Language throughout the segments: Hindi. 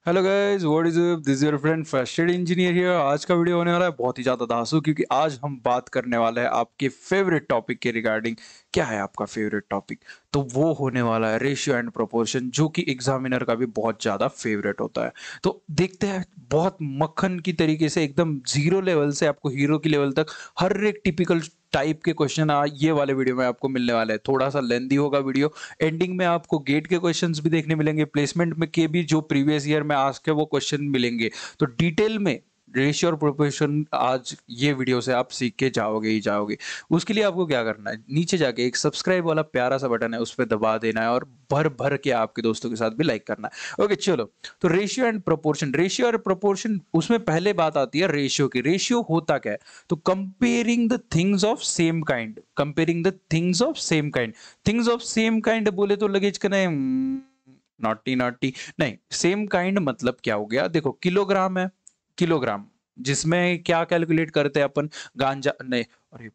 Hello guys, what is up? This your friend frustrated engineer here. आज का वीडियो होने वाला है बहुत ही ज़्यादा धांसू, क्योंकि आज हम बात करने वाले हैं आपके फेवरेट टॉपिक के रिगार्डिंग। क्या है आपका फेवरेट टॉपिक? तो वो होने वाला है रेशियो एंड प्रोपोर्शन, जो कि एग्जामिनर का भी बहुत ज़्यादा फेवरेट होता है। तो देखते हैं, बहुत मक्खन की तरीके से एकदम जीरो लेवल से आपको हीरो की लेवल तक हर एक टिपिकल टाइप के क्वेश्चन ये वाले वीडियो में आपको मिलने वाले हैं। थोड़ा सा लेंदी होगा वीडियो। एंडिंग में आपको गेट के क्वेश्चंस भी देखने मिलेंगे, प्लेसमेंट में के भी जो प्रीवियस ईयर में आस्क है वो क्वेश्चन मिलेंगे। तो डिटेल में रेशियो और प्रोपोर्शन आज ये वीडियो से आप सीख के जाओगे ही जाओगे। उसके लिए आपको क्या करना है, नीचे जाके एक सब्सक्राइब वाला प्यारा सा बटन है, उस पर दबा देना है और भर भर के आपके दोस्तों के साथ भी लाइक करना है। ओके चलो। तो रेशियो एंड प्रोपोर्शन, रेशियो और प्रोपोर्शन, उसमें पहले बात आती है रेशियो की। रेशियो होता क्या है? तो comparing the things of same kind, comparing the things of same kind. Things of same kind बोले तो लगेज का नहीं, नॉटी नॉटी नहीं। सेम काइंड मतलब क्या हो गया? देखो, किलोग्राम है, किलोग्राम, जिसमें क्या कैलकुलेट करते हैं अपन? गांजा नहीं, अरे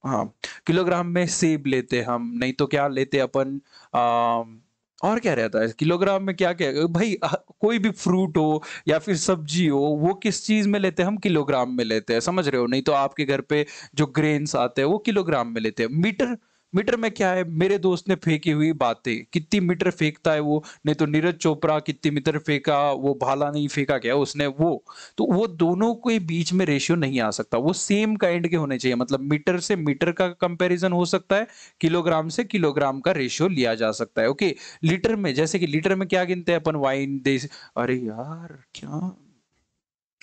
हाँ, किलोग्राम में सेब लेते हम, नहीं तो क्या लेते अपन? और क्या रहता है किलोग्राम में? क्या क्या भाई, कोई भी फ्रूट हो या फिर सब्जी हो, वो किस चीज में लेते हैं? हम किलोग्राम में लेते हैं, समझ रहे हो? नहीं तो आपके घर पे जो ग्रेन्स आते हैं वो किलोग्राम में लेते हैं। मीटर, मीटर में क्या है? मेरे दोस्त ने फेंकी हुई बातें, कितनी मीटर फेंकता है वो, नहीं तो नीरज चोपड़ा कितनी मीटर फेंका, वो भाला नहीं फेंका क्या उसने, वो। तो वो दोनों के बीच में रेशियो नहीं आ सकता, वो सेम काइंड के होने चाहिए। मतलब मीटर से मीटर का कंपैरिजन हो सकता है, किलोग्राम से किलोग्राम का रेशियो लिया जा सकता है। ओके। लीटर में, जैसे कि लीटर में क्या गिनते हैं अपन? वाइन, देश, अरे यार क्या,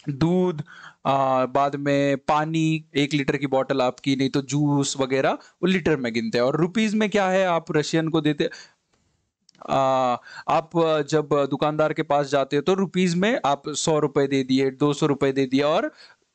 दूध, बाद में पानी, 1 लीटर की बोतल आपकी, नहीं तो जूस वगैरह, वो लीटर में गिनते हैं। और रुपीज में क्या है? आप रशियन को देते, आ, आप जब दुकानदार के पास जाते हो तो रुपीज में आप 100 रुपए दे दिए, 200 रुपए दे दिया, और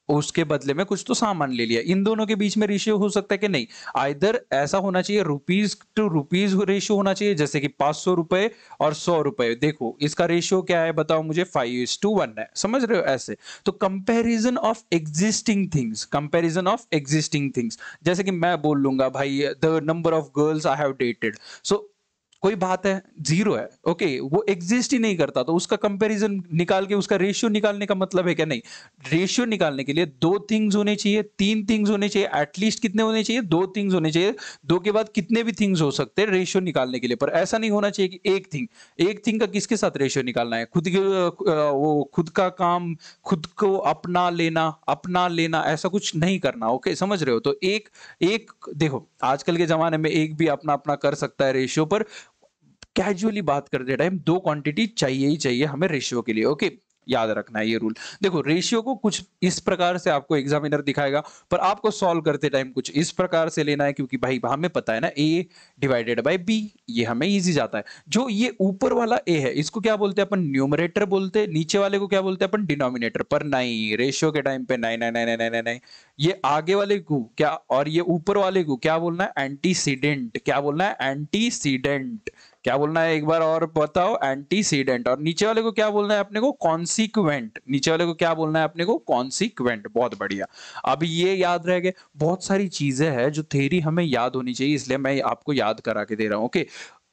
उसके बदले में कुछ तो सामान ले लिया। इन दोनों के बीच में रेशियो हो सकता है कि नहीं? आइदर ऐसा होना चाहिए, रुपीज टू रुपीज रेशियो होना चाहिए, जैसे कि 500 रुपए और 100 रुपए। देखो इसका रेशियो क्या है, बताओ मुझे? 5:1 है, समझ रहे हो? ऐसे। तो comparison of existing things, comparison of existing things, जैसे कि मैं बोल लूंगा भाई, the number of girls I have dated, so कोई बात है, जीरो है, ओके, वो एग्जिस्ट ही नहीं करता, तो उसका कंपैरिजन निकाल के उसका रेशियो निकालने का मतलब है क्या? नहीं। रेशियो निकालने के लिए दो थिंग्स होने चाहिए, तीन थिंग्स होने चाहिए, एटलीस्ट कितने होने चाहिए? दो थिंग्स होने चाहिए। दो के बाद कितने भी थिंग्स हो सकते हैं रेशियो निकालने के लिए, पर ऐसा नहीं होना चाहिए कि एक थिंग। एक थिंग का किसके साथ रेशियो निकालना है? खुद के वो खुद का काम, खुद को अपना लेना, अपना लेना, ऐसा कुछ नहीं करना। ओके, समझ रहे हो? तो एक, एक देखो, आजकल के जमाने में एक भी अपना अपना कर सकता है रेशियो, पर कैजुअली बात करते टाइम दो क्वांटिटी चाहिए ही चाहिए हमें रेशियो के लिए। ओके, याद रखना है ये रूल। देखो, रेशियो को कुछ इस प्रकार से आपको एग्जामिनर दिखाएगा, पर आपको सॉल्व करते टाइम कुछ इस प्रकार से लेना है, क्योंकि भाई हमें पता है ना, ए डिवाइडेड बाय बी, ये हमें इजी जाता है। जो ये ऊपर वाला ए है, इसको क्या बोलते हैं अपन? न्यूमरेटर बोलते हैं। नीचे वाले को क्या बोलते हैं अपन? डिनोमिनेटर। पर नहीं, रेशियो के टाइम पे नहीं नहीं नहीं नहीं नहीं नहीं नहीं। ये आगे वाले को क्या, और ये ऊपर वाले को क्या बोलना है? एंटीसीडेंट। क्या बोलना है? एंटीसीडेंट। क्या बोलना है एक बार और बताओ? एंटीसीडेंट। और नीचे वाले को क्या बोलना है अपने को? कॉन्सिक्वेंट। नीचे वाले को क्या बोलना है अपने को? कॉन्सिक्वेंट। बहुत बढ़िया। अब ये याद रह गए। बहुत सारी चीजें हैं जो थ्योरी हमें याद होनी चाहिए, इसलिए मैं आपको याद करा के दे रहा हूं। ओके,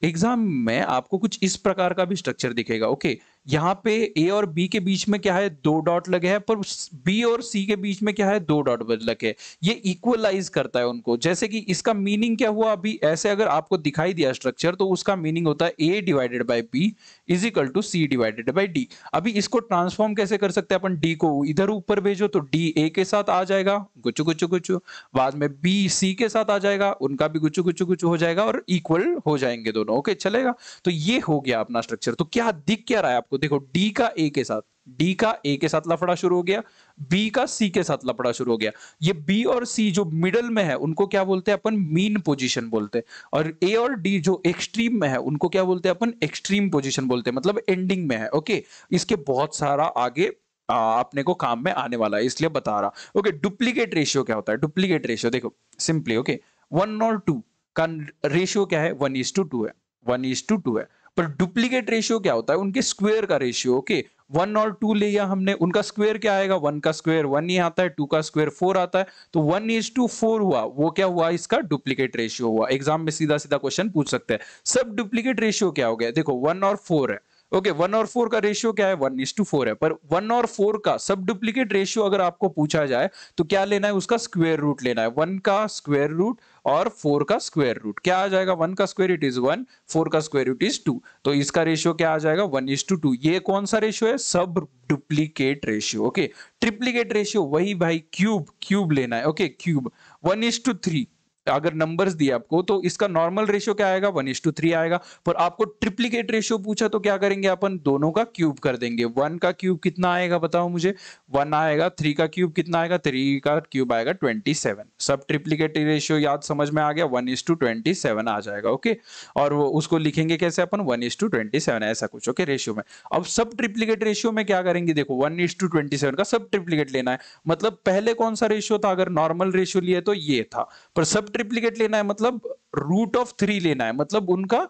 एग्जाम में आपको कुछ इस प्रकार का भी स्ट्रक्चर दिखेगा। ओके, यहाँ पे ए और बी के बीच में क्या है? दो डॉट लगे हैं, पर बी और सी के बीच में क्या है? दो डॉट लगे हैं। ये इक्वलाइज करता है उनको। जैसे कि इसका मीनिंग क्या हुआ? अभी ऐसे अगर आपको दिखाई दिया स्ट्रक्चर, तो उसका मीनिंग होता है A divided by B is equal to C divided by D. अभी इसको ट्रांसफॉर्म कैसे कर सकते हैं अपन? डी को इधर ऊपर भेजो तो डी ए के साथ आ जाएगा, गुच्चू गुच्चू गुच्चू। बाद में बी सी के साथ आ जाएगा, उनका भी गुच्चू गुच्चू गुच्चू हो जाएगा, और इक्वल हो जाएंगे दोनों। ओके, चलेगा? तो ये हो गया अपना स्ट्रक्चर। तो क्या दिख क्या रहा है आपको? देखो, डी का ए के साथ, डी का ए के साथ लफड़ा शुरू हो गया, बी का सी के साथ लफड़ा शुरू हो गया। ये बी और सी जो मिडल में है, उनको क्या बोलते हैं अपन? मीन पोजीशन बोलते हैं। और ए और डी जो एक्सट्रीम में है, उनको क्या बोलते हैं अपन? एक्सट्रीम पोजीशन बोलते हैं, मतलब एंडिंग में है। ओके, इसके बहुत सारा आगे अपने को काम में आने वाला है, इसलिए बता रहा। ओके, डुप्लीकेट रेशियो क्या होता है? डुप्लीकेट रेशियो देखो सिंपली, ओके, 1 और 2 का रेशियो क्या है? 1:2 है, 1:2 है। पर डुप्लीकेट रेशियो क्या होता है? उनके स्क्वायर का रेशियो। ओके, 1 और 2 लिया हमने, उनका स्क्वायर क्या आएगा? 1 का स्क्वायर 1 ही आता है, 2 का स्क्वायर 4 आता है, तो 1:4 हुआ। वो क्या हुआ? इसका डुप्लीकेट रेशियो हुआ। एग्जाम में सीधा सीधा क्वेश्चन पूछ सकते हैं, सब डुप्लीकेट रेशियो क्या हो गया? देखो, 1 और 4 है। ओके 1 और 4 का रेशियो क्या है 1:4 है, पर 1 और 4 का सब डुप्लीकेट रेशियो अगर आपको पूछा जाए तो क्या लेना है, उसका स्क्वायर रूट लेना है। 1 का स्क्वायर रूट और 4 का स्क्वायर रूट क्या आ जाएगा, 1 का स्क्वायर इट इज 1, 4 का स्क्वायर रूट इज 2, तो इसका रेशियो क्या आ जाएगा 1:2। ये कौन सा रेशियो है, सब duplicate ratio. Okay triplicate ratio वही भाई, क्यूब क्यूब लेना है। ओके क्यूब 1:3 अगर नंबर्स दिए आपको तो इसका नॉर्मल रेशियो क्या आएगा 1:3 आएगा, पर आपको ट्रिप्लीकेट रेशियो पूछा तो क्या करेंगे अपन, दोनों का क्यूब कर देंगे। 1 का क्यूब कितना आएगा बताओ मुझे, 1 आएगा। 3 का क्यूब कितना आएगा, 3 का क्यूब आएगा 27। सब ट्रिप्लीकेट रेशियो याद समझ में आ गया, 1:27 आ जाएगा। ओके और वो उसको लिखेंगे कैसे अपन 1:27 ऐसा कुछ। ओके रेशियो में अब सब ट्रिप्लीकेट रेशियो में क्या करेंगे, देखो 1:27 का सब ट्रिप्लीकेट लेना है, मतलब पहले कौन सा रेशियो था, अगर नॉर्मल रेशियो लिए तो ये था, पर सब ट्रिप्लीकेट लेना है मतलब √3 लेना है, मतलब उनका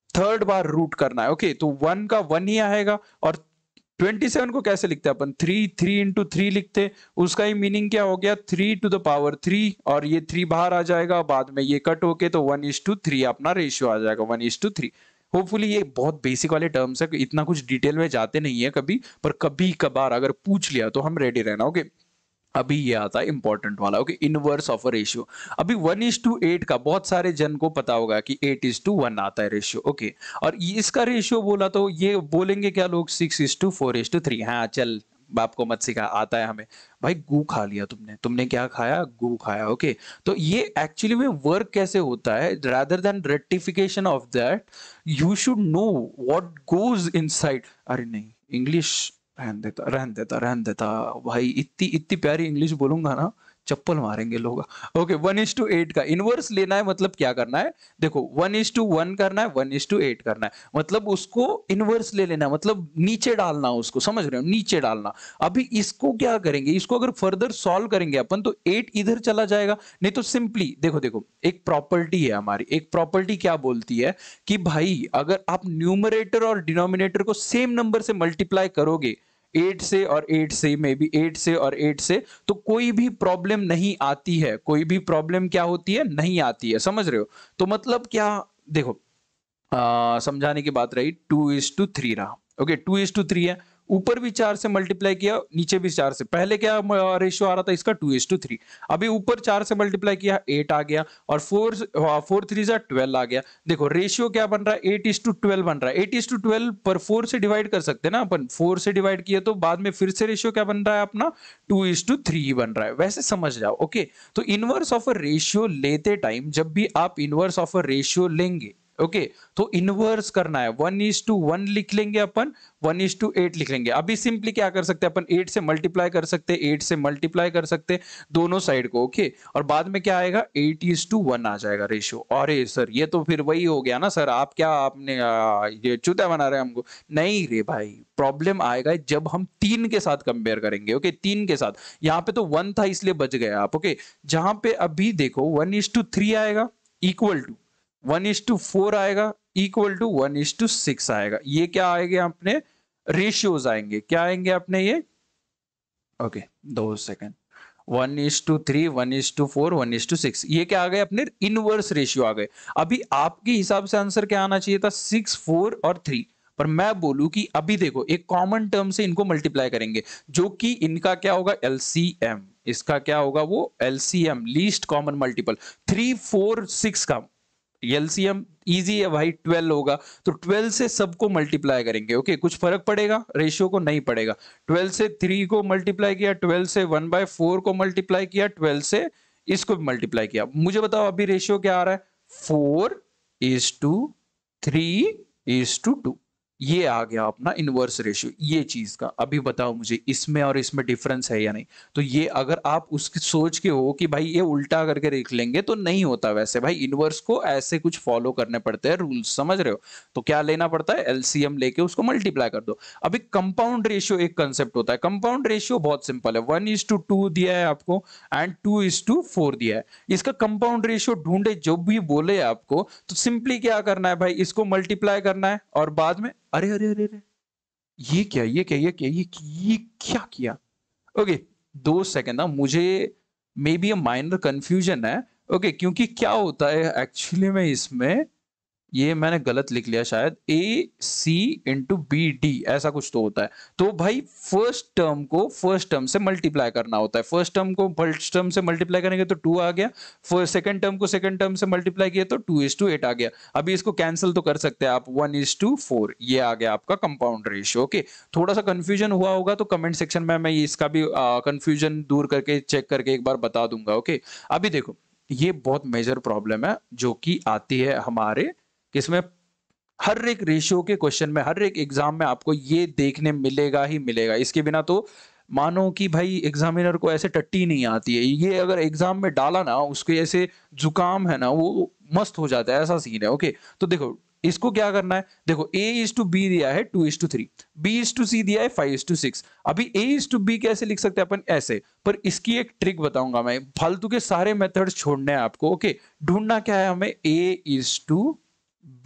थर्ड बार रूट करना है। ओके तो 1 का 1 ही आएगा, और 27 को कैसे लिखते हैं अपन, 3 into 3 लिखते, उसका ही मीनिंग क्या हो गया 3⁻3, और ये 3 बाहर आ जाएगा, बाद में ये कट होके तो 1:3 अपना रेशियो आ जाएगा 1:3। होपफुली ये बहुत बेसिक वाले टर्म्स है, इतना कुछ डिटेल में जाते नहीं है कभी, पर कभी कभार अगर पूछ लिया तो हम रेडी रहना। ओके अभी ये आता है इंपॉर्टेंट वाला। Okay inverse of a ratio, अभी 1:8 का बहुत सारे जन को पता होगा कि 8:1 आता है रेशियो। ओके और इसका रेशियो बोला तो ये बोलेंगे क्या लोग 6:4:3। हाँ चल बाप को मत सिखा, आता है हमें। भाई गू खा लिया तुमने, तुमने क्या खाया, गू खाया। ओके तो ये एक्चुअली में वर्क कैसे होता है, rather than rectification of that you should know what goes inside. अरे नहीं इंग्लिश रहन देता भाई, इतनी इतनी प्यारी इंग्लिश बोलूंगा ना चप्पल मारेंगे लोग। ओके 1:8 का इनवर्स लेना है, मतलब क्या करना है, देखो 1:1 करना है, 1:8 करना है, मतलब उसको इनवर्स ले लेना, मतलब नीचे डालना उसको, समझ रहे हो, नीचे डालना। अभी इसको क्या करेंगे, इसको अगर फर्दर सॉल्व करेंगे अपन तो 8 इधर चला जाएगा, नहीं तो सिंपली देखो देखो एक प्रॉपर्टी है हमारी, एक प्रॉपर्टी क्या बोलती है कि भाई अगर आप न्यूमरेटर और डिनोमिनेटर को सेम नंबर से मल्टीप्लाई करोगे, 8 से और 8 से, मे बी 8 से और 8 से, तो कोई भी प्रॉब्लम नहीं आती है, कोई भी प्रॉब्लम क्या होती है, नहीं आती है, समझ रहे हो। तो मतलब क्या, देखो समझाने की बात रही, 2:3 रहा। ओके 2:3 है, ऊपर भी 4 से मल्टीप्लाई किया, नीचे भी 4 से, पहले क्या रेशियो आ रहा था इसका 2:3, अभी ऊपर 4 से मल्टीप्लाई किया 8 आ गया, और 4 3 12 आ गया। देखो रेशियो क्या बन रहा है 8:12 बन रहा है, 8:12 पर 4 से डिवाइड कर सकते हैं ना अपन, 4 से डिवाइड किया तो बाद में फिर से रेशियो क्या बन रहा है अपना 2:3 ही बन रहा है, वैसे समझ जाओ। ओके तो इनवर्स ऑफ अ रेशियो लेते टाइम, जब भी आप इनवर्स ऑफ अ रेशियो लेंगे, ओके तो इनवर्स करना है, 1:1 लिख लेंगे अपन, 1:8 लिख लेंगे। अभी सिंपली क्या कर सकते हैं अपन, 8 से मल्टीप्लाई कर सकते हैं, 8 से मल्टीप्लाई कर सकते हैं दोनों साइड को। ओके और बाद में क्या आएगा 8:1 आ जाएगा रेशियो। और सर ये तो फिर वही हो गया ना सर, आप क्या आपने ये चूतिया बना रहे हैं हमको, नहीं रे भाई, प्रॉब्लम आएगा जब हम 3 के साथ कंपेयर करेंगे। ओके 3 के साथ, यहाँ पे तो 1 था इसलिए बच गए आप। ओके जहां पे अभी देखो 1:3 आएगा इक्वल टू 1:4 आएगा इक्वल टू 1:6 आएगा, ये क्या आएंगे अपने रेशियोज आएंगे, क्या आएंगे अपने ये। ओके 2 सेकेंड, 1:3 1:4 1:6, ये क्या आ गए अपने इनवर्स रेशियो आ गए। अभी आपके हिसाब से आंसर क्या आना चाहिए था 6 4 और 3, पर मैं बोलूं कि अभी देखो एक कॉमन टर्म से इनको मल्टीप्लाई करेंगे, जो कि इनका क्या होगा एलसीएम, इसका क्या होगा वो एलसीएम, लीस्ट कॉमन मल्टीपल। 3 4 6 का एलसीएम इजी है भाई 12 होगा, तो 12 से सबको मल्टीप्लाई करेंगे। ओके कुछ फर्क पड़ेगा रेशियो को, नहीं पड़ेगा। 12 से 3 को मल्टीप्लाई किया, 12 से 1/4 को मल्टीप्लाई किया, 12 से इसको भी मल्टीप्लाई किया। मुझे बताओ अभी रेशियो क्या आ रहा है 4:3:2, ये आ गया अपना इनवर्स रेशियो ये चीज का। अभी बताओ मुझे इसमें और इसमें डिफरेंस है या नहीं, तो ये अगर आप उसकी सोच के हो कि भाई ये उल्टा करके देख लेंगे तो नहीं होता वैसे भाई, इनवर्स को ऐसे कुछ फॉलो करने पड़ते हैं रूल्स, समझ रहे हो। तो क्या लेना पड़ता है एलसीएम लेके उसको मल्टीप्लाई कर दो। अभी कंपाउंड रेशियो एक कंसेप्ट होता है, कंपाउंड रेशियो बहुत सिंपल है, 1:2 दिया है आपको एंड 2:4 दिया है। इसका कंपाउंड रेशियो ढूंढे जो भी बोले आपको, तो सिंपली क्या करना है भाई, इसको मल्टीप्लाई करना है और बाद में अरे अरे अरे अरे ये क्या ये क्या ये क्या ये क्या किया। ओके 2 सेकेंड ना, मुझे may be a minor confusion है। ओके क्योंकि क्या होता है एक्चुअली में इसमें ये मैंने गलत लिख लिया शायद, ए सी इंटू बी डी ऐसा कुछ तो होता है। तो भाई फर्स्ट टर्म को फर्स्ट टर्म से मल्टीप्लाई करना होता है, फर्स्ट टर्म को फर्स्ट टर्म से मल्टीप्लाई करेंगे तो 2 आ गया, फर्स्ट सेकंड टर्म को सेकंड टर्म से मल्टीप्लाई किया तो 2:8 आ गया। अभी इसको कैंसिल तो कर सकते हैं आप, 1:4 ये आ गया आपका कंपाउंड रेशियो। ओके, थोड़ा सा कंफ्यूजन हुआ होगा तो कमेंट सेक्शन में मैं इसका भी कंफ्यूजन दूर करके चेक करके एक बार बता दूंगा। ओके, अभी देखो ये बहुत मेजर प्रॉब्लम है जो कि आती है हमारे किसमें, हर एक रेशियो के क्वेश्चन में, हर एक एग्जाम में आपको ये देखने मिलेगा ही मिलेगा। इसके बिना तो मानो कि भाई एग्जामिनर को ऐसे टट्टी नहीं आती है। ये अगर एग्जाम में डाला ना, उसके ऐसे जुकाम है ना, वो मस्त हो जाता है, ऐसा सीन है। ओके, तो देखो इसको क्या करना है, देखो a इज टू बी दिया है 2:3, b इज टू सी दिया है 5:6। अभी a इज टू बी कैसे लिख सकते हैं अपन, ऐसे। पर इसकी एक ट्रिक बताऊंगा मैं, फालतू के सारे मेथड्स छोड़ने हैं आपको। ओके, ढूंढना क्या है हमें, a is to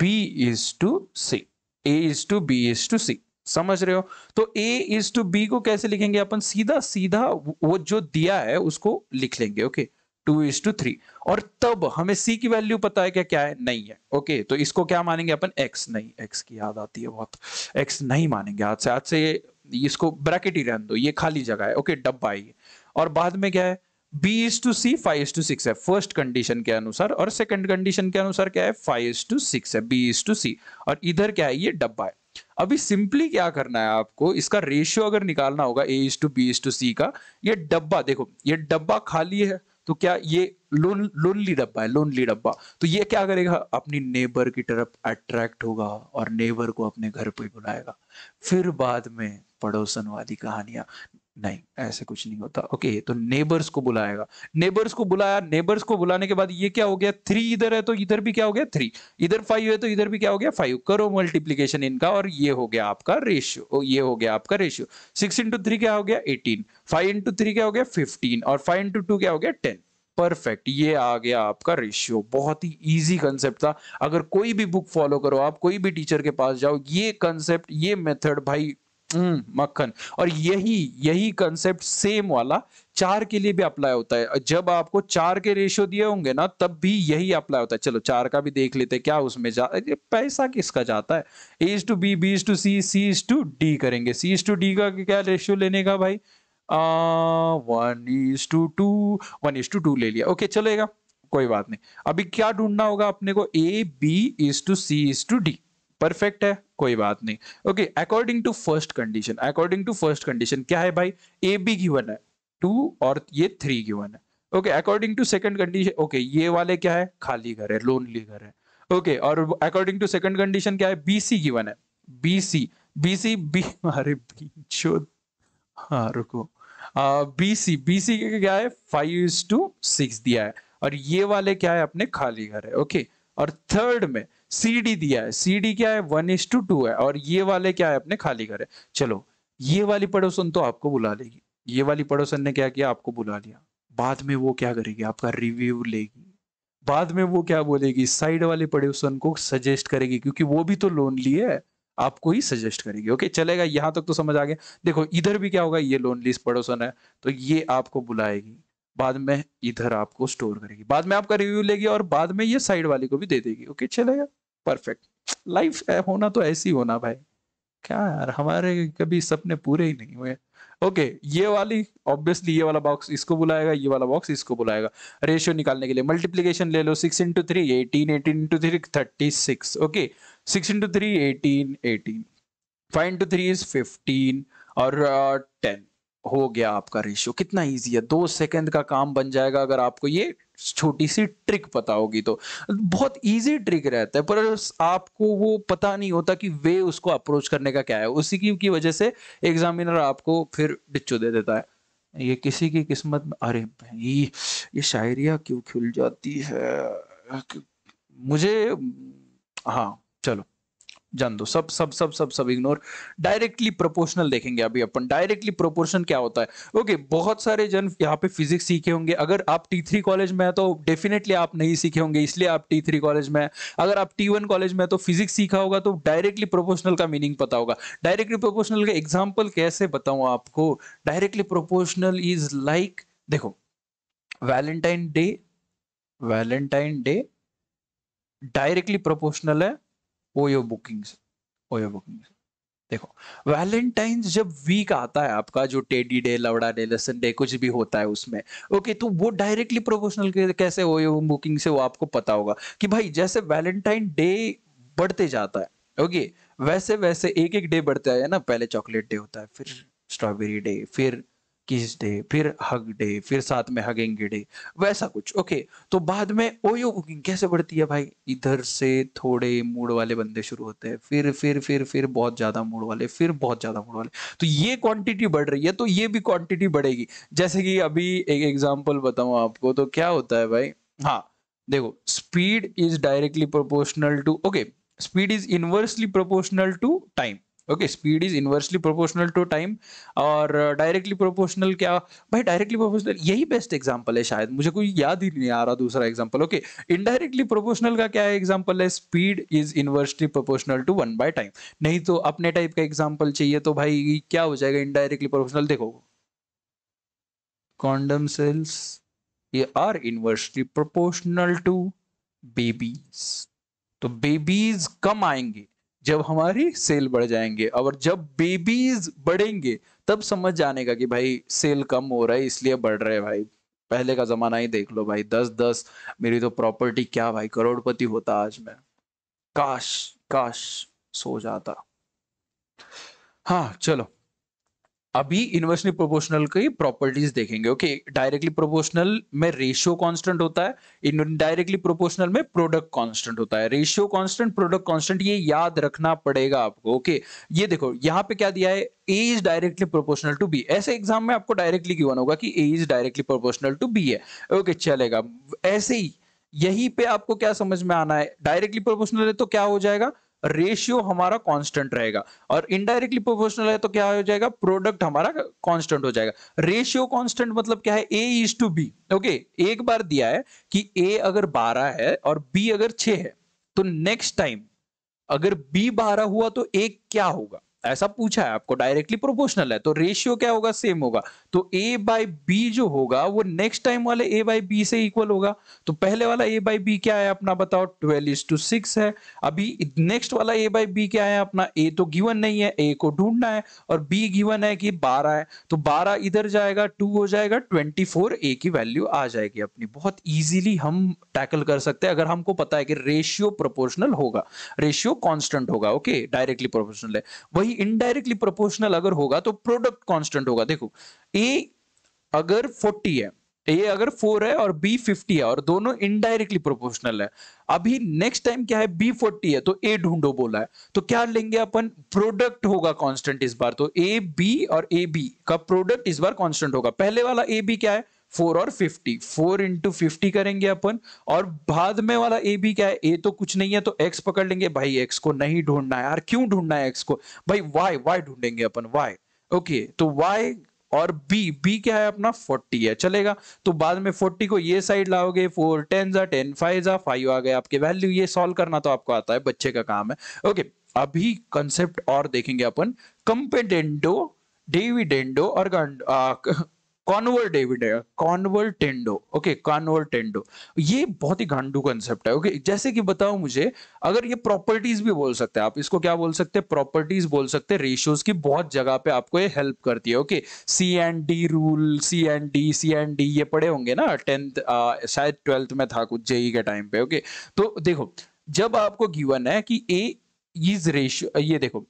B is to C, A is to B is to C, समझ रहे हो। तो A is to B को कैसे लिखेंगे अपन, सीधा सीधा वो जो दिया है उसको लिख लेंगे। ओके, 2:3। और तब हमें C की वैल्यू पता है क्या, क्या है, नहीं है। ओके, तो इसको क्या मानेंगे अपन, X। नहीं, X की याद आती है बहुत, X नहीं मानेंगे आज से इसको ब्रैकेट ही रहने दो, ये खाली जगह है। ओके, डब्बा है ये। और बाद में क्या है, B is to C 5:6 है फर्स्ट कंडीशन के अनुसार, और सेकंड कंडीशन के अनुसार क्या है, 5:6 है, B is to C। और इधर क्या है, ये डब्बा है। अभी सिंपली क्या करना है आपको, इसका रेशियो अगर निकालना होगा A is to B is to C का, ये डब्बा देखो, ये डब्बा खाली है तो क्या ये लोनली डब्बा है, लोनली डब्बा। तो ये क्या करेगा, अपनी नेबर की तरफ अट्रैक्ट होगा और नेबर को अपने घर पे बुलाएगा। फिर बाद में पड़ोसन वाली कहानियां, नहीं ऐसे कुछ नहीं होता। ओके, तो नेबर्स को बुलाएगा, नेबर्स को बुलाया, नेबर्स को बुलाने के बाद ये क्या हो गया, 3 इधर है तो इधर भी क्या हो गया 3, इधर 5 है तो इधर भी क्या हो गया 5। करो मल्टीप्लीकेशन इनका और ये हो गया आपका रेशियो, ये हो गया आपका रेशियो। 6 इंटू 3 क्या हो गया 18, 5 इंटू 3 क्या हो गया 15, और 5 इंटू 2 क्या हो गया 10। परफेक्ट, ये आ गया आपका रेशियो। बहुत ही इजी कंसेप्ट था, अगर कोई भी बुक फॉलो करो आप, कोई भी टीचर के पास जाओ, ये कंसेप्ट, ये मेथड भाई मक्खन। और यही यही कंसेप्ट सेम वाला 4 के लिए भी अप्लाई होता है। जब आपको 4 के रेशियो दिए होंगे ना, तब भी यही अप्लाई होता है। चलो 4 का भी देख लेते, क्या उसमें ये पैसा किसका जाता है, A is to B, B is to C, C is to D करेंगे। C is to D का क्या रेशियो लेने का भाई, 1:2, 1:2 ले लिया। ओके, चलेगा, कोई बात नहीं। अभी क्या ढूंढना होगा अपने को, A B is to C is to D। Perfect है, कोई बात नहीं। Okay, according to first condition, according to first condition क्या है भाई, ए बी गिवन है 2 और ये 3 गिवन है। Okay, according to second condition, okay ये वाले क्या है, खाली घर है, लोनली घर है। ओके, और अकॉर्डिंग टू सेकंड कंडीशन क्या है, बी सी गिवन है, B C, B C B, अरे हाँ रुको, बी सी क्या है 5:6 दिया है, और ये वाले क्या है अपने खाली घर है। ओके, और थर्ड में सी डी दिया है, सी डी क्या है 1:2 है, और ये वाले क्या है अपने खाली घर है। चलो, ये वाली पड़ोसन तो आपको बुला लेगी, ये वाली पड़ोसन ने क्या किया, आपको बुला लिया। बाद में वो क्या करेगी, आपका रिव्यू लेगी। बाद में वो क्या बोलेगी, साइड वाले पड़ोसन को सजेस्ट करेगी, क्योंकि वो भी तो लोनली है, आपको ही सजेस्ट करेगी। ओके, चलेगा, यहां तक तो समझ आ गया। देखो इधर भी क्या होगा, ये लोनली पड़ोसन है तो ये आपको बुलाएगी, बाद में इधर आपको स्टोर करेगी, बाद में आपका रिव्यू लेगी, और बाद में ये साइड वाली को भी दे देगी। ओके, चलेगा, परफेक्ट। लाइफ होना तो ऐसी होना भाई, क्या यार, हमारे कभी सपने पूरे ही नहीं हुए। ओके, ये वाली ऑब्वियसली ये वाला बॉक्स इसको बुलाएगा, ये वाला बॉक्स इसको बुलाएगा। रेशियो निकालने के लिए मल्टीप्लीकेशन ले लो, 6 into 3 18, 18 into 3 36। Okay, 6 into 3 18, 18, 5 into 3 is 15, और 10 हो गया आपका रेशियो। कितना इजी है, 2 सेकंड का काम बन जाएगा अगर आपको ये छोटी सी ट्रिक पता होगी तो। बहुत इजी ट्रिक रहता है, पर आपको वो पता नहीं होता कि वे उसको अप्रोच करने का क्या है, उसी की वजह से एग्जामिनर आपको फिर डिच्चो दे देता है। ये किसी की किस्मत में, अरे भाई ये शायरिया क्यों खुल जाती है मुझे, हाँ चलो जान दो, सब इग्नोर। डायरेक्टली प्रोपोर्शनल देखेंगे अभी अपन। डायरेक्टली प्रोपोर्शन क्या होता है, ओके बहुत सारे जन यहाँ पे फिजिक्स सीखे होंगे। अगर आप T3 कॉलेज में है तो डेफिनेटली आप नहीं सीखे होंगे, इसलिए आप T3 कॉलेज में है। अगर आप T1 कॉलेज में है तो फिजिक्स सीखा होगा तो डायरेक्टली प्रोपोर्शनल का मीनिंग पता होगा। डायरेक्टली प्रोपोर्शनल का एग्जाम्पल कैसे बताऊं आपको, डायरेक्टली प्रोपोर्शनल इज लाइक, देखो Valentine day, Valentine day directly proportional है ओयो बुकिंग से। ओयो बुकिंग से देखो, वैलेंटाइंस जब वीक आता है आपका, जो टेडी डे, लवड़ा डे, लेसन डे, कुछ भी होता है उसमें, ओके, तो वो डायरेक्टली प्रोपोर्शनल कैसे ओयो बुकिंग से, वो आपको पता होगा कि भाई जैसे वैलेंटाइन डे बढ़ते जाता है, ओके, वैसे वैसे एक एक डे बढ़ता है ना। पहले चॉकलेट डे होता है, फिर स्ट्रॉबेरी डे, फिर किस डे, फिर हग डे, फिर साथ में हगेंगे डे, वैसा कुछ, ओके। तो बाद में ओयो कुकिंग कैसे बढ़ती है भाई, इधर से थोड़े मूड वाले बंदे शुरू होते हैं, फिर बहुत ज्यादा मूड वाले, फिर बहुत ज्यादा मूड वाले, तो ये क्वांटिटी बढ़ रही है, तो ये भी क्वांटिटी बढ़ेगी। जैसे कि अभी एक एग्जांपल बताऊं आपको, तो क्या होता है भाई, हाँ, देखो, speed is directly proportional to, okay, speed is inversely proportional to time, okay, speed is inversely proportional to time. और डायरेक्टली प्रोपोर्शनल क्या भाई, डायरेक्टली प्रोपोर्शनल यही बेस्ट एग्जांपल है, शायद मुझे कोई याद ही नहीं आ रहा दूसरा एग्जांपल, ओके। इनडायरेक्टली प्रोपोर्शनल का क्या है एग्जांपल है, speed is inversely proportional to 1/टाइम। नहीं तो अपने टाइप का एग्जांपल चाहिए तो भाई क्या हो जाएगा इनडायरेक्टली प्रोपोर्शनल, देखो, कॉन्डम सेल्स ये are inversely proportional to babies. तो बेबीज कम आएंगे जब हमारी सेल बढ़ जाएंगे, और जब बेबीज बढ़ेंगे तब समझ जाने का कि भाई सेल कम हो रहा है इसलिए बढ़ रहे हैं भाई। पहले का जमाना ही देख लो भाई, 10-10, मेरी तो प्रॉपर्टी क्या भाई, करोड़पति होता आज मैं, काश, काश सो जाता। हाँ चलो, अभी इनवर्सली प्रोपोर्शनल की प्रॉपर्टीज देखेंगे, ओके। डायरेक्टली प्रोपोर्शनल में रेशियो कांस्टेंट होता है, इनडायरेक्टली प्रोपोर्शनल में प्रोडक्ट कांस्टेंट होता है। रेशियो कांस्टेंट, प्रोडक्ट कांस्टेंट, ये याद रखना पड़ेगा आपको, ओके। ये देखो यहाँ पे क्या दिया है, A is directly proportional to B, ऐसे एग्जाम में आपको डायरेक्टली गिवन होगा कि A is directly proportional to B है, ओके, चलेगा। ऐसे ही यहीं पे आपको क्या समझ में आना है, डायरेक्टली प्रोपोर्शनल है तो क्या हो जाएगा, रेशियो हमारा कांस्टेंट रहेगा, और इनडायरेक्टली प्रोपोर्शनल है तो क्या हो जाएगा, प्रोडक्ट हमारा कांस्टेंट हो जाएगा। रेशियो कांस्टेंट मतलब क्या है, A is to be, okay. एक बार दिया है कि ए अगर 12 है और बी अगर 6 है, तो नेक्स्ट टाइम अगर बी 12 हुआ तो ए क्या होगा, ऐसा पूछा है आपको, डायरेक्टली प्रोपोर्शनल है तो रेशियो क्या होगा, सेम होगा। तो ए बाई बी जो होगा वो नेक्स्ट टाइम वाले ए बाई बी से इक्वल होगा। तो पहले वाला ए बाई बी क्या है अपना, बताओ, 12:6 है। अभी नेक्स्ट वाला ए बाई बी क्या है अपना, ए तो गिवन नहीं है, ए को ढूंढना है, और बी गिवन है कि 12 है, तो 12 इधर जाएगा, 2 हो जाएगा, 24 ए की वैल्यू आ जाएगी अपनी। बहुत इजीली हम टैकल कर सकते हैं अगर हमको पता है कि रेशियो प्रोपोर्शनल होगा, रेशियो कांस्टेंट होगा, ओके, डायरेक्टली प्रोपोर्शनल है। वही इनडायरेक्टली प्रोपोर्शनल अगर होगा तो प्रोडक्ट कांस्टेंट होगा। देखो, ए अगर 40 है, ए अगर 4 है और बी 50 है, और दोनों इनडायरेक्टली प्रोपोर्शनल है। अभी नेक्स्ट टाइम क्या है, बी 40 है तो ए ढूंढो बोला है, तो क्या लेंगे अपन, प्रोडक्ट होगा कांस्टेंट इस बार, तो ए बी और ए बी का प्रोडक्ट इस बार कांस्टेंट होगा। पहले वाला ए बी क्या है, 4 और 50, 4 इंटू 50 करेंगे अपन, और बाद में वाला ए बी क्या है, ए तो कुछ नहीं है तो एक्स पकड़ लेंगे। भाई एक्स को नहीं ढूंढना है यार, क्यों ढूंढना है एक्स को भाई, वाई, वाई ढूंढेंगे अपन, वाई, ओके। तो वाई और बी, बी क्या है अपना 40 है, चलेगा। तो बाद में 40 को ये साइड लाओगे, 4 10 जा 10 5 जा 5 आ गए आपके वैल्यू। ये सॉल्व करना तो आपको आता है, बच्चे का काम है, ओके। अभी कंसेप्ट और देखेंगे अपन, कंपेटेंडो, डिविडेंडो और कॉन्वर्टेंडो, ओके, कॉन्वर्टेंडो। ये बहुत ही गांडू कंसेप्ट है, ओके। जैसे कि बताओ मुझे, अगर ये प्रॉपर्टीज भी बोल सकते हैं आप, इसको क्या बोल सकते हैं, प्रॉपर्टीज बोल सकते हैं। रेशियोज की बहुत जगह पे आपको ये हेल्प करती है, okay. C and D rule, C and D ये पढ़े होंगे ना 10th, शायद 12th में था कुछ, जेई के टाइम पे, ओके। तो देखो, जब आपको गिवन है कि ए इज रेशियो, ये देखो,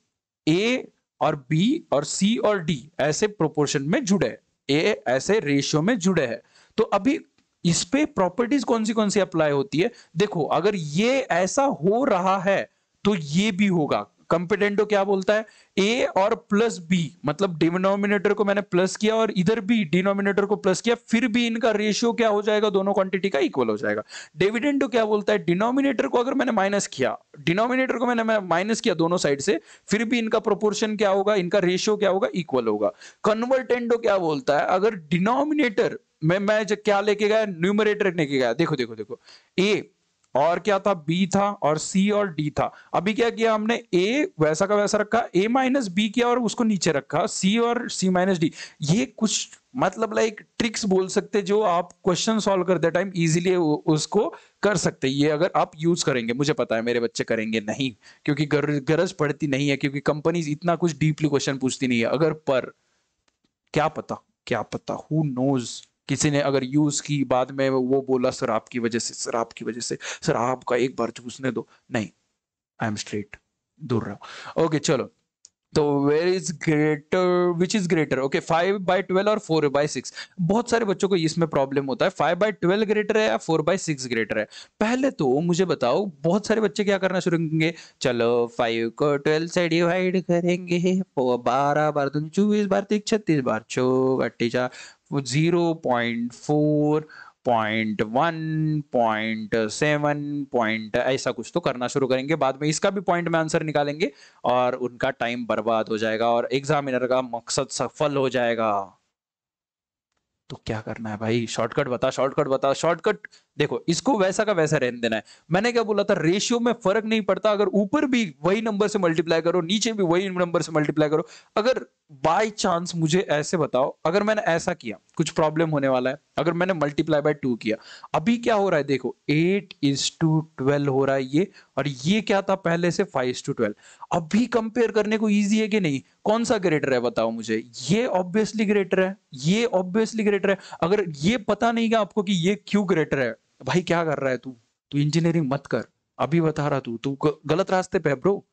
ए और बी और सी और डी ऐसे प्रोपोर्शन में जुड़े हैं, ए ऐसे रेशियो में जुड़े हैं, तो अभी इस पे प्रॉपर्टीज कौन सी अप्लाई होती है, देखो, अगर ये ऐसा हो रहा है तो ये भी होगा। कंपेटेंटो क्या बोलता है, ए और प्लस बी, मतलब डिनोमिनेटर को मैंने प्लस किया और इधर भी डिनोमिनेटर को प्लस किया, फिर भी इनका रेशियो क्या हो जाएगा, दोनों क्वांटिटी का इक्वल हो जाएगा। डिविडेंडो क्या बोलता है, डिनोमिनेटर को अगर मैंने माइनस किया, डिनोमिनेटर को मैंने माइनस किया दोनों साइड से, फिर भी इनका प्रोपोर्शन क्या होगा, इनका रेशियो क्या होगा, इक्वल होगा। कन्वर्टेंडो क्या बोलता है, अगर डिनोमिनेटर में मैं क्या लेके गया, न्यूमरेटर लेके गया, देखो देखो देखो, ए और क्या था, बी था, और सी और डी था। अभी क्या किया हमने, ए वैसा का वैसा रखा, ए माइनस बी किया और उसको नीचे रखा, सी और सी माइनस डी। ये कुछ मतलब लाइक ट्रिक्स बोल सकते जो आप क्वेश्चन सॉल्व करते टाइम इजीली उसको कर सकते। ये अगर आप यूज करेंगे, मुझे पता है मेरे बच्चे करेंगे नहीं, क्योंकि गरज पड़ती नहीं है, क्योंकि कंपनीज इतना कुछ डीपली क्वेश्चन पूछती नहीं है। अगर पर क्या पता, क्या पता, हु नोज, किसी ने अगर यूज की बाद में वो बोला सर आपकी वजह से, सर आपकी वजह से, सर आपका एक बार चूसने दो, नहीं, आई एम स्ट्रेट, दूर रहो। ओके चलो, तो where is greater, which is greater, okay 5/12 और 4/6। बहुत सारे बच्चों को इसमें प्रॉब्लम होता है, 5/12 ग्रेटर है या 4/6 ग्रेटर है। पहले तो मुझे बताओ, बहुत सारे बच्चे क्या करना शुरू करेंगे, चलो 5 को 12 से डिवाइड करेंगे, 12 बार 2 24 बार 3 36 बार 4 अट्ठीचा 0.4 0.1 0.7 पॉइंट, ऐसा कुछ तो करना शुरू करेंगे। बाद में इसका भी पॉइंट में आंसर निकालेंगे और उनका टाइम बर्बाद हो जाएगा और एग्जामिनर का मकसद सफल हो जाएगा। तो क्या करना है भाई, शॉर्टकट बता, शॉर्टकट बता, शॉर्टकट। देखो इसको वैसा का वैसा रहने देना है। मैंने क्या बोला था, रेशियो में फर्क नहीं पड़ता, अगर ऊपर भी वही नंबर से मल्टीप्लाई करो, नीचे भी वही नंबर से मल्टीप्लाई करो। अगर बाय चांस मुझे ऐसे बताओ, अगर मैंने ऐसा किया, कुछ प्रॉब्लम होने वाला है, अगर मैंने मल्टीप्लाई बाय 2 किया, अभी क्या हो रहा है देखो, 8:12 हो रहा है ये, और ये क्या था पहले से 5:12। अभी कंपेयर करने को इजी है कि नहीं, कौन सा ग्रेटर है बताओ मुझे, ये ऑब्वियसली ग्रेटर है, ये ऑब्वियसली ग्रेटर है। अगर ये पता नहीं है आपको कि ये क्यों ग्रेटर है, भाई क्या कर रहा है तू, तू इंजीनियरिंग मत कर। अभी बता रहा तू तू गलत रास्ते पे है ब्रो।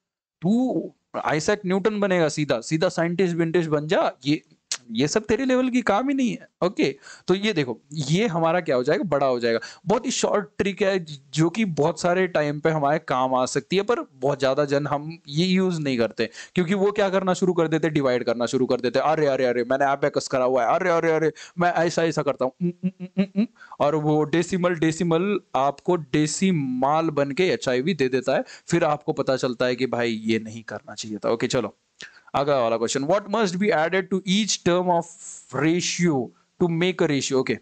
तू आइजैक न्यूटन बनेगा, सीधा सीधा साइंटिस्ट विंटिस्ट बन जा। ये सब तेरे लेवल की काम ही नहीं है। ओके, तो ये देखो, ये हमारा क्या हो जाएगा, बड़ा हो जाएगा। बहुत ही शॉर्ट ट्रिक है जो कि बहुत सारे टाइम पे हमारे काम आ सकती है, पर बहुत ज्यादा जन हम ये यूज नहीं करते, क्योंकि वो क्या करना शुरू कर देते, डिवाइड करना शुरू कर देते। अरे अरे अरे मैंने एबेकस करा हुआ है, अरे अरे अरे मैं ऐसा ऐसा करता हूँ, और वो डेसिमल डेसिमल आपको डेसिमाल बन के एचआईवी दे देता है। फिर आपको पता चलता है कि भाई ये नहीं करना चाहिए था। ओके चलो, अगला वाला question, what must be added to each term of ratio to make a ratio. Okay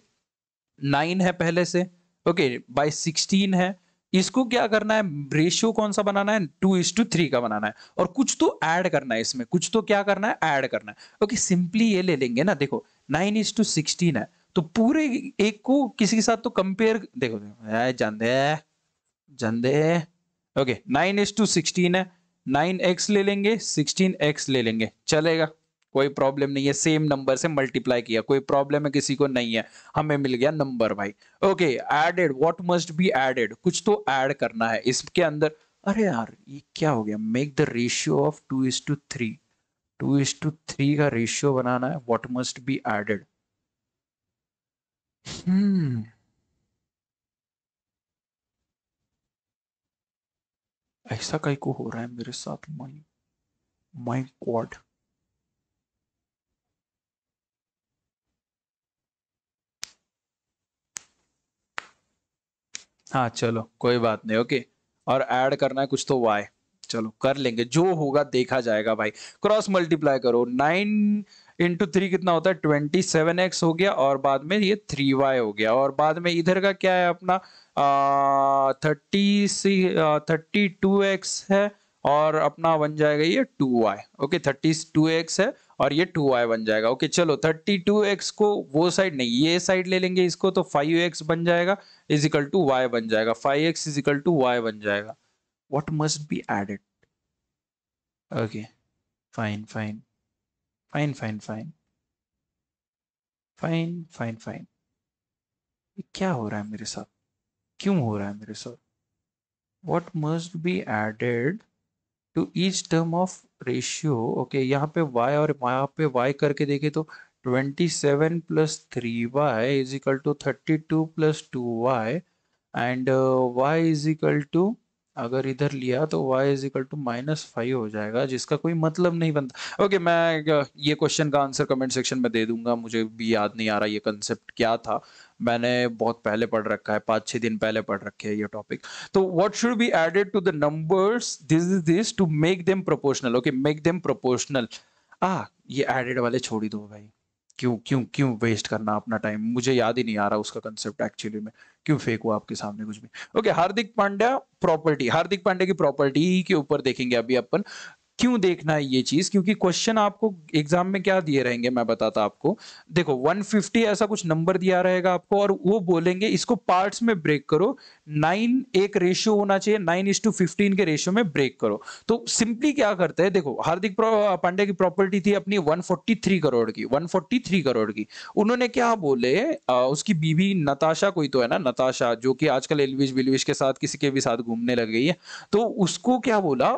9 है पहले से, ओके बाय 16 है। इसको क्या करना है, रेशियो कौन सा बनाना है, 2:3 का बनाना है, और कुछ तो ऐड करना है इसमें, कुछ तो क्या करना है, ऐड करना है। ओके सिंपली ये ले लेंगे ना, देखो 9:16 है, तो पूरे एक को किसी के साथ तो कंपेयर, देखो जान दे। ओके 9:16 है, 9x ले लेंगे, 16x ले लेंगे, चलेगा, कोई प्रॉब्लम नहीं है। सेम नंबर से मल्टीप्लाई किया, कोई प्रॉब्लम है किसी को नहीं है, हमें मिल गया नंबर भाई। Okay added, what must be added, कुछ तो ऐड करना है इसके अंदर। अरे यार ये क्या हो गया, मेक द रेशियो ऑफ 2:3, 2:3 का रेशियो बनाना है, व्हाट मस्ट बी एडेड। ऐसा कहीं को हो रहा है मेरे साथ, माई माई गॉड। हाँ चलो कोई बात नहीं। ओके, और ऐड करना है कुछ तो y, चलो कर लेंगे, जो होगा देखा जाएगा भाई। क्रॉस मल्टीप्लाई करो, 9 × 3 कितना होता है, 27x हो गया, और बाद में ये 3y हो गया, और बाद में इधर का क्या है अपना 32x है, और अपना बन जाएगा ये 2y। ओके 32x है और ये 2y बन जाएगा। ओके चलो 32x को वो साइड नहीं, ये साइड ले लेंगे इसको, तो 5x बन जाएगा इज इक्वल टू y बन जाएगा, 5x is equal to y बन जाएगा। What must be added, okay fine fine fine fine fine fine fine fine, क्या हो रहा है मेरे साथ, क्यों हो रहा है मेरे साथ। What must be added to each term of ratio. Okay यहाँ पे y और यहाँ पे y करके देखे तो 27 + 3y is equal to 32 + 2y, and y is equal to, अगर इधर लिया तो y इज इक्वल टू -5 हो जाएगा, जिसका कोई मतलब नहीं बनता। ओके मैं ये क्वेश्चन का आंसर कमेंट सेक्शन में दे दूंगा, मुझे भी याद नहीं आ रहा ये कंसेप्ट क्या था, मैंने बहुत पहले पढ़ रखा है, 5-6 दिन पहले पढ़ रखे है ये टॉपिक। तो what should be added to the numbers, this is this to make them proportional. Okay make them proportional, ये एडेड वाले छोड़ ही दो भाई, क्यों क्यों क्यों वेस्ट करना अपना टाइम, मुझे याद ही नहीं आ रहा उसका कंसेप्ट एक्चुअली में, क्यों फेंकू आपके सामने कुछ भी। ओके, हार्दिक पांड्या प्रॉपर्टी, हार्दिक पांड्या की प्रॉपर्टी के ऊपर देखेंगे अभी अपन। क्यों देखना है ये चीज, क्योंकि क्वेश्चन आपको एग्जाम में क्या दिए रहेंगे मैं बताता आपको। देखो 150 ऐसा कुछ नंबर दिया रहेगा आपको, और वो बोलेंगे इसको पार्ट्स में ब्रेक करो, 9 एक रेशियो होना चाहिए, 9:15 के रेशियो में ब्रेक करो। तो सिंपली क्या करते हैं, देखो हार्दिक पांड्या की प्रॉपर्टी थी अपनी 143 करोड़ की, 143 करोड़ की। उन्होंने क्या बोले, उसकी बीवी नताशा कोई तो है ना, नताशा, जो कि आजकल एलविश बिलविश के साथ किसी के भी साथ घूमने लग गई है, तो उसको क्या बोला,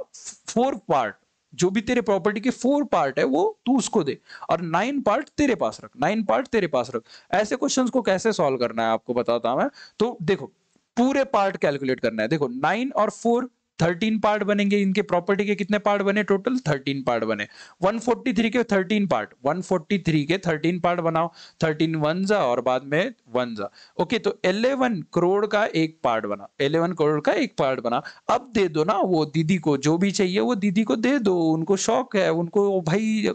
4 पार्ट, जो भी तेरे प्रॉपर्टी के 4 पार्ट है वो तू उसको दे, और 9 पार्ट तेरे पास रख, 9 पार्ट तेरे पास रख। ऐसे क्वेश्चंस को कैसे सॉल्व करना है आपको बताता हूं मैं। तो देखो पूरे पार्ट कैलकुलेट करना है, देखो 9 और 4 13 पार्ट बनेंगे, इनके प्रॉपर्टी के कितने पार्ट बने, टोटल 13 पार्ट बने। 143 के 13 पार्ट, 143 के 13 पार्ट बनाओ, 13 वन जा और बाद में वन जा। ओके, तो 11 करोड़ का एक पार्ट बना, 11 करोड़ का एक पार्ट बना। अब दे दो ना वो दीदी को, जो भी चाहिए वो दीदी को दे दो, उनको शौक है, उनको भाई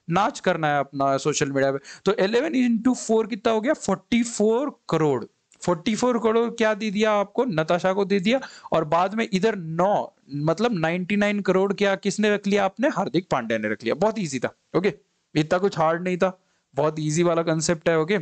नाच करना है अपना सोशल मीडिया पे। तो 11 into 4 कितना हो गया, 44 करोड़। 44 करोड़ क्या दे दिया आपको, नताशा को दे दिया। और बाद में इधर 9, मतलब 99 करोड़ क्या किसने रख लिया आपने, हार्दिक पांड्या ने रख लिया। बहुत इजी था। ओके, इतना कुछ हार्ड नहीं था, बहुत इजी वाला कंसेप्ट है। ओके,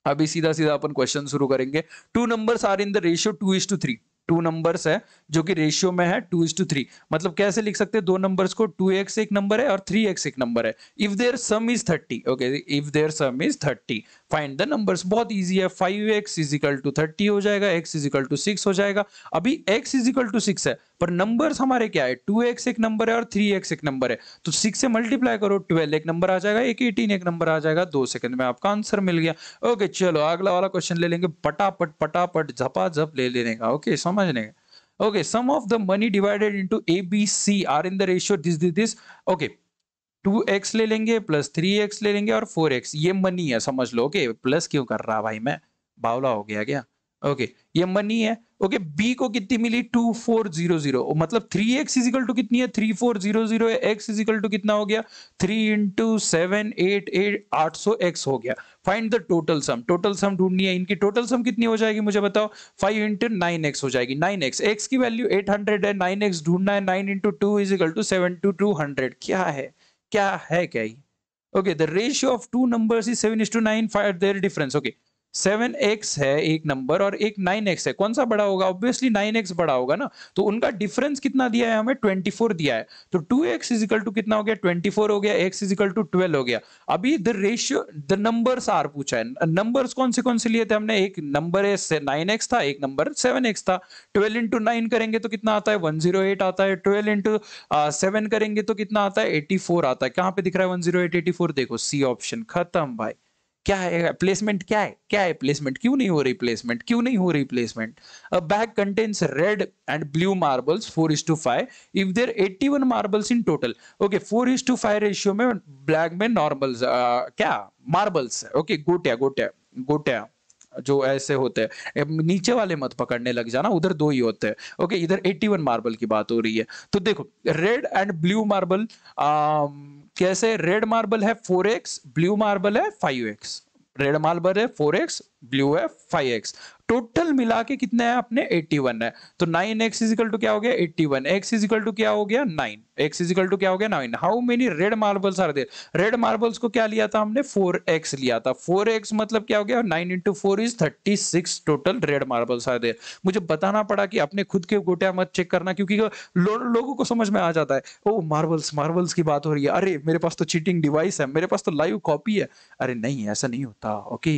अभी सीधा सीधा अपन क्वेश्चन शुरू करेंगे। 2 numbers are in the ratio 2:3, 2 numbers है जो कि रेशियो में है 2:3। मतलब कैसे लिख सकते हैं, दो नंबर्स को, 2x एक नंबर है और 3x एक नंबर है। इफ देयर सम इज 30, ओके, if there sum is 30, find the numbers. बहुत इजी है, 5x = 30 हो जाएगा, x = 6 हो जाएगा। अभी x = 6 है, पर नंबर्स हमारे क्या है, 2x एक नंबर है और 3x एक नंबर है, तो 6 से मल्टीप्लाई करो, 12 एक नंबर आ जाएगा, 18 एक नंबर आ जाएगा। 2 सेकंड में आपका आंसर मिल गया। ओके, चलो अगला वाला क्वेश्चन ले लेंगे, पटापट पटापट झपाझप ले लेने का। ओके, समझने का। Okay, sum of the money divided into A B C are in the ratio this. Okay, 2x ले लेंगे प्लस 3x ले लेंगे और 4x, ये मनी है समझ लो। ओके, प्लस क्यों कर रहा भाई, मैं बावला हो गया क्या। ओके, ये मनी है। ओके, बी को कितनी मिली, 2400, मतलब 3x इजिकल टू कितनी है, 3400 है। x इजिकल टू कितना हो गया, 3 × 7 8 800x हो गया। Find the total sum, total sum ढूंढनी है, इनकी टोटल सम कितनी हो जाएगी मुझे बताओ, 5 × 9x हो जाएगी। 9x, x की वैल्यू 800 है, 9x ढूंढना है, 9 × 2 = 7 to 200। क्या है, क्या है क्या ही। Okay, the ratio of 2 numbers is 7:9, find their difference. Okay, 7x है एक नंबर और एक 9x है, कौन सा बड़ा होगा, ऑब्वियसली 9x बड़ा होगा ना। तो उनका डिफरेंस कितना दिया है हमें, 24 दिया है। तो 2x = कितना हो गया, 24 हो गया, x = 12 हो गया। अभी the ratio, the numbers are पूछा है, नंबर्स कौन से लिए थे हमने, एक नंबर है 9x था, एक नंबर 7x था। 12 × 9 करेंगे तो कितना आता है, 108 आता है। 12 × 7 करेंगे तो कितना आता है, 84 आता है। कहां पे दिख रहा है 108 84, देखो सी ऑप्शन, खत्म भाई। क्या है प्लेसमेंट, क्या है, क्या है प्लेसमेंट, क्यों नहीं हो रही प्लेसमेंट, क्यों नहीं हो रही placement. A bag contains red and blue marbles 4:5 if there 81 marbles in total. Okay, 4:5 ratio में ब्लैक में नॉर्मल्स, क्या मार्बल्स, ओके, गोटिया गोटिया गोटिया जो ऐसे होते हैं, नीचे वाले मत पकड़ने लग जाना, उधर 2 ही होते हैं। ओके, इधर 81 मार्बल की बात हो रही है। तो देखो रेड एंड ब्लू मार्बल, कैसे, रेड मार्बल है 4x, ब्लू मार्बल है 5x। रेड मार्बल है 4x, ब्लू है 5x, टोटल मिला के कितने हैं अपने 81 है। तो 9x = क्या हो गया, 81, x = क्या हो गया 9, x = क्या हो गया 9। How many red marbles are there, red marbles को क्या लिया था हमने, 4x लिया था। 4x मतलब क्या हो गया, 9 × 4 = 36 total red marbles are there. मुझे बताना पड़ा कि अपने खुद के गोटिया मत चेक करना, क्योंकि लोगों को समझ में आ जाता है, ओ मार्बल्स मार्बल्स की बात हो रही है, अरे मेरे पास तो चीटिंग डिवाइस है, मेरे पास तो लाइव कॉपी है। अरे नहीं, ऐसा नहीं होता। ओके,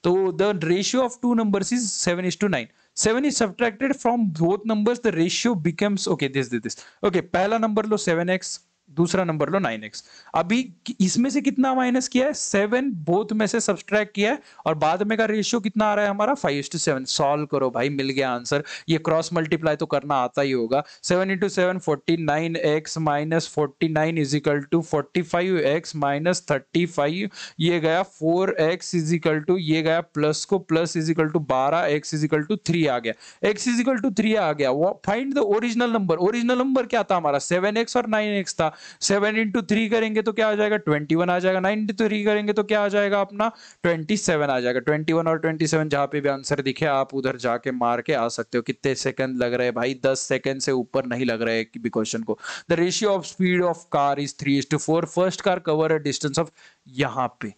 तो the ratio of 2 numbers is 7:9. 7 is subtracted from both numbers, the ratio becomes, okay, this. Okay, पहला नंबर लो 7x, दूसरा नंबर लो 9x। अभी इसमें से कितना माइनस किया है, 7 बोथ में से सब्सट्रैक्ट किया है, और बाद में का रेशियो कितना आ रहा है हमारा, 5:7। सॉल्व करो भाई, मिल गया आंसर। ये क्रॉस मल्टीप्लाई तो करना आता ही होगा। 7 × 7 49x - 49 = 45x - 35, ये गया 4x = ये गया प्लस को प्लस = 12, x = 3 आ गया, x = 3 आ गया। Find the original number, original number क्या था हमारा, 7x और 9x था। 7 × 3 करेंगे तो क्या आ जाएगा 21 आ जाएगा, 9 × 3 करेंगे तो क्या आ जाएगा अपना 27 आ जाएगा। 21 और 27 जहां पे भी आंसर दिखे आप उधर जाके मार के आ सकते हो। कितने सेकंड लग रहे हैं भाई, 10 सेकंड से ऊपर नहीं लग रहे हैं भी क्वेश्चन को। The ratio of speed of car is 3:4। First car cover a distance of, यहाँ पे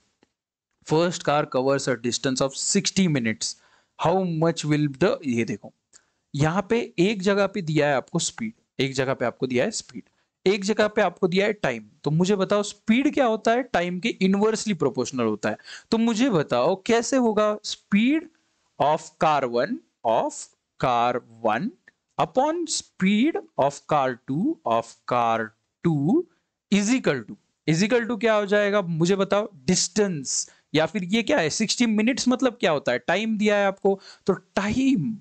first car covers a distance of 60 minutes, how much will the, ये देखो यहाँ पे एक जगह पे दिया है आपको स्पीड, एक जगह पे आपको दिया है स्पीड, एक जगह पे आपको दिया है टाइम। तो मुझे बताओ स्पीड क्या होता है, टाइम के इनवर्सली प्रोपोर्शनल होता है। तो मुझे बताओ कैसे होगा speed of car one upon speed of car two equal to क्या हो जाएगा मुझे बताओ, डिस्टेंस, या फिर ये क्या है 60 मिनट्स, मतलब क्या होता है टाइम दिया है आपको, तो टाइम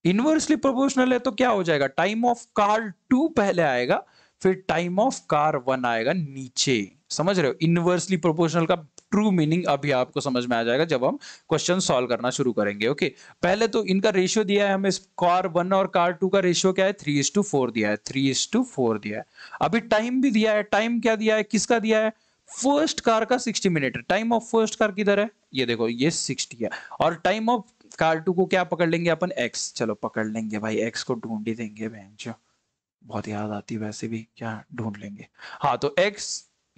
इनवर्सली प्रोपोर्शनल है तो क्या हो जाएगा, टाइम ऑफ कार टू पहले आएगा फिर टाइम ऑफ कार वन आएगा नीचे। समझ रहे हो, इनवर्सली प्रोपोर्शनल का ट्रू मीनिंग अभी आपको समझ में आ जाएगा जब हम क्वेश्चन सॉल्व करना शुरू करेंगे। ओके, पहले तो इनका रेशियो दिया है हमें, कार वन और कार टू का रेशियो क्या है 3:4 दिया है, 3:4 दिया है। अभी टाइम भी दिया है, टाइम क्या दिया है, किसका दिया है, फर्स्ट कार का 60 minute. Time of first car किधर है, ये देखो ये 60 है, और टाइम ऑफ कार टू को क्या पकड़ लेंगे अपन, एक्स। चलो पकड़ लेंगे भाई, एक्स को ढूंढ ही देंगे बहन, बहुत याद आती वैसे भी, क्या ढूंढ लेंगे। हाँ तो x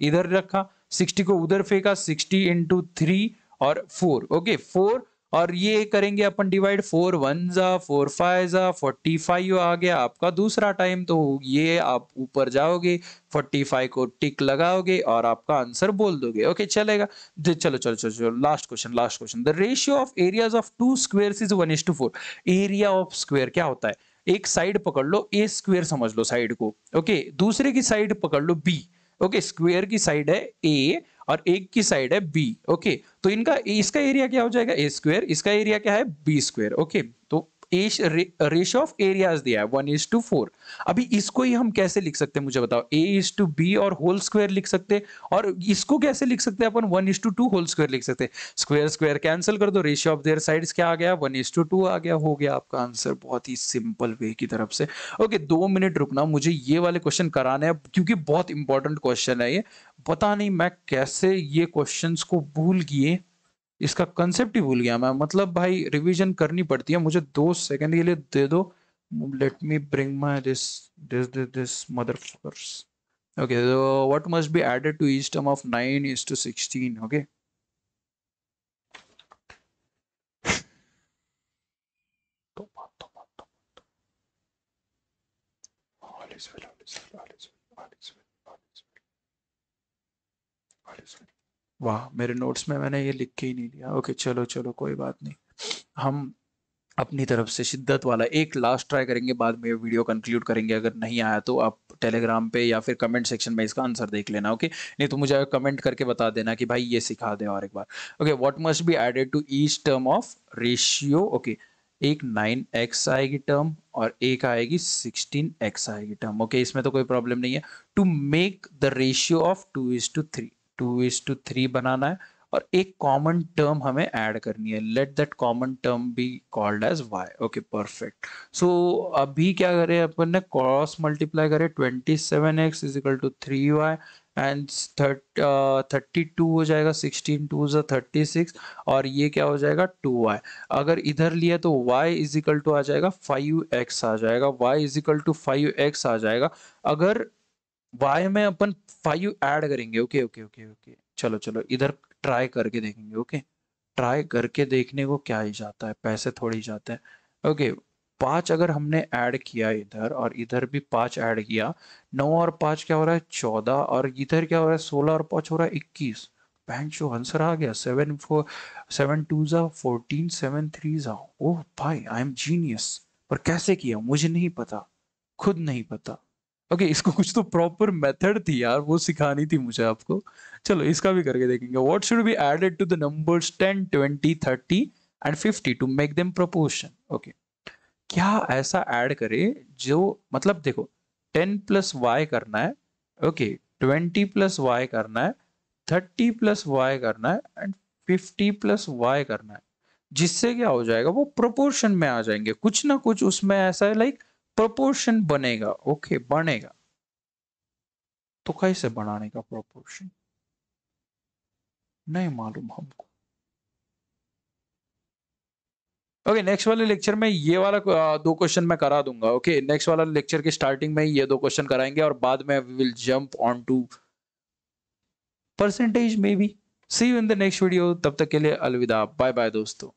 इधर रखा, 60 को उधर फेंका, 60 × 3 और 4, ओके 4, और ये करेंगे अपन डिवाइड, 4 1 जा 4 5 जा 45 आ गया आपका दूसरा टाइम। तो ये आप ऊपर जाओगे 45 को टिक लगाओगे और आपका आंसर बोल दोगे। ओके चलेगा, चलो चलो चलो चलो last question. The ratio of areas of to squares is 1:4। Area of square क्या होता है, एक साइड पकड़ लो ए स्क्वायर समझ लो साइड को, ओके दूसरे की साइड पकड़ लो बी, ओके स्क्वायर की साइड है ए और एक की साइड है बी, ओके तो इनका इसका एरिया क्या हो जाएगा ए स्क्वायर, इसका एरिया क्या है बी स्क्वायर। ओके तो रेशियो ऑफ एरियाज दिया है 1:4। अभी इसको ही हम कैसे लिख सकते हैं मुझे बताओ, a:b और होल स्क्वायर लिख सकते हैं, और इसको कैसे लिख सकते हैं अपन 1:2 होल स्क्वायर लिख सकते हैं। स्क्वायर स्क्वायर कैंसिल कर दो, रेशियो ऑफ देयर साइड्स क्या आ गया 1:2 आ गया, हो गया आपका आंसर बहुत ही सिंपल वे की तरफ से। ओके 2 मिनट रुकना, मुझे ये वाले क्वेश्चन कराने हैं क्योंकि बहुत इंपॉर्टेंट क्वेश्चन है ये। पता नहीं मैं कैसे ये क्वेश्चंस को भूल गए, इसका कंसेप्ट ही भूल गया मैं, मतलब भाई रिवीजन करनी पड़ती है मुझे। 2 सेकंड के लिए दे दो, let me bring my this motherfuckers. Okay so what must be added to each term of 9:16? okay all is well, all is well, all is well, all is well, all is well, all is well। वाह मेरे नोट्स में मैंने ये लिख के ही नहीं लिया। ओके चलो चलो कोई बात नहीं, हम अपनी तरफ से शिद्दत वाला एक लास्ट ट्राई करेंगे, बाद में वीडियो कंक्लूड करेंगे। अगर नहीं आया तो आप टेलीग्राम पे या फिर कमेंट सेक्शन में इसका आंसर देख लेना, ओके नहीं तो मुझे कमेंट करके बता देना कि भाई ये सिखा दे और एक बार। Okay what must be added to each term of ratio, okay एक 9x आएगी टर्म और एक आएगी 16x आएगी टर्म, ओके इसमें तो कोई प्रॉब्लम नहीं है। To make the ratio of 2:3, 2:3 बनाना है और एक कॉमन टर्म हमें ऐड करनी है, let that common term be called as y। Okay perfect, so अभी क्या करें अपन ने क्रॉस मल्टीप्लाई करें, 27x is equal to 3y and 32 हो जाएगा, 16 2 36 और ये क्या हो जाएगा 2y। अगर इधर लिया तो y इज इक्वल टू आ जाएगा 5x आ जाएगा, y is equal to 5x आ जाएगा। अगर y में अपन 5 ऐड करेंगे, ओके ओके ओके ओके चलो चलो इधर ट्राई करके देखेंगे। ओके ट्राई करके देखने को क्या ही जाता है, पैसे थोड़ी जाते हैं। ओके 5 अगर हमने ऐड किया इधर और इधर भी 5 ऐड किया, 9 और 5 क्या हो रहा है 14, और इधर क्या हो रहा है 16 और 5 हो रहा है 21। बैंक जो आंसर आ गया 7 4 7 2 14 7 3 ओह भाई आई एम जीनियस। पर कैसे किया मुझे नहीं पता, खुद नहीं पता। ओके इसको कुछ तो प्रॉपर मेथड थी यार, वो सिखानी थी मुझे आपको। चलो इसका भी करके देखेंगे। What should be added to the numbers 10 20 30 and 50 to make them proportion. Okay क्या ऐसा ऐड करे जो, मतलब देखो 10 प्लस वाई करना है, ओके 20 प्लस वाई करना है, 30 प्लस वाई करना है एंड 50 प्लस वाई करना है, जिससे क्या हो जाएगा वो प्रोपोर्शन में आ जाएंगे। कुछ ना कुछ उसमें ऐसा है लाइक प्रोपोर्शन बनेगा, ओके बनेगा। तो कैसे बनाने का प्रोपोर्शन नहीं मालूम हमको। ओके, नेक्स्ट वाले लेक्चर में ये वाला दो क्वेश्चन मैं करा दूंगा। ओके, नेक्स्ट वाला लेक्चर की स्टार्टिंग में ही ये दो क्वेश्चन कराएंगे और बाद में we will jump on to percentage maybe. See you in the next video, तब तक के लिए अलविदा, बाय बाय दोस्तों।